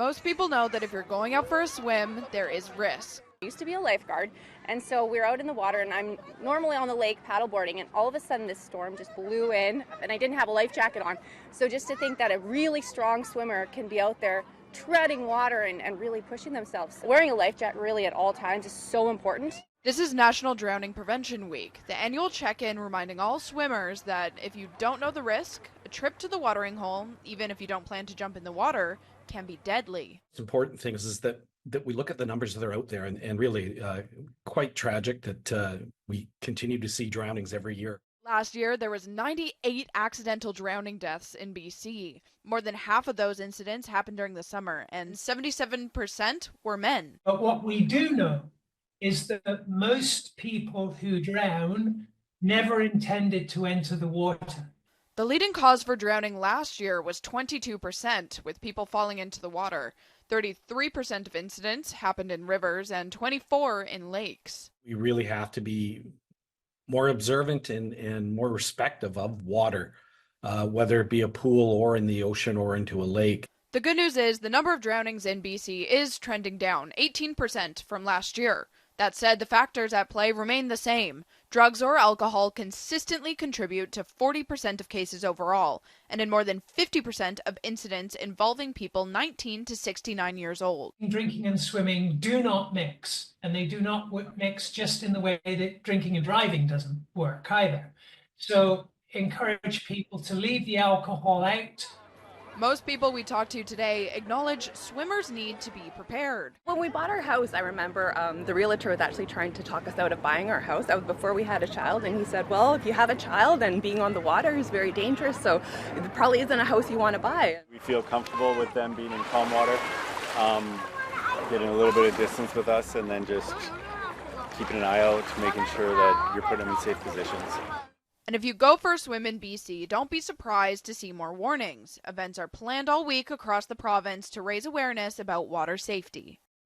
Most people know that if you're going out for a swim, there is risk. I used to be a lifeguard, and so we were out in the water, and I'm normally on the lake paddleboarding, and all of a sudden this storm just blew in, and I didn't have a life jacket on. So just to think that a really strong swimmer can be out there treading water and really pushing themselves. Wearing a life jacket really at all times is so important. This is National Drowning Prevention Week, the annual check-in reminding all swimmers that if you don't know the risk, a trip to the watering hole, even if you don't plan to jump in the water, can be deadly. It's important things is that we look at the numbers that are out there and really quite tragic that we continue to see drownings every year. Last year, there was 98 accidental drowning deaths in BC. More than half of those incidents happened during the summer, and 77% were men. But what we do know is that most people who drown never intended to enter the water. The leading cause for drowning last year was 22%, with people falling into the water. 33% of incidents happened in rivers and 24% in lakes. We really have to be more observant and more respectful of water, whether it be a pool or in the ocean or into a lake. The good news is the number of drownings in BC is trending down, 18% from last year. That said, the factors at play remain the same. Drugs or alcohol consistently contribute to 40% of cases overall, and in more than 50% of incidents involving people 19 to 69 years old. Drinking and swimming do not mix, and they do not mix just in the way that drinking and driving doesn't work either. So encourage people to leave the alcohol out. Most people we talked to today acknowledge swimmers need to be prepared. When we bought our house, I remember the realtor was actually trying to talk us out of buying our house. That was before we had a child, and he said, well, if you have a child and being on the water is very dangerous, so it probably isn't a house you want to buy. We feel comfortable with them being in calm water, getting a little bit of distance with us, and then just keeping an eye out, making sure that you're putting them in safe positions. And if you go for a swim in BC, don't be surprised to see more warnings. Events are planned all week across the province to raise awareness about water safety.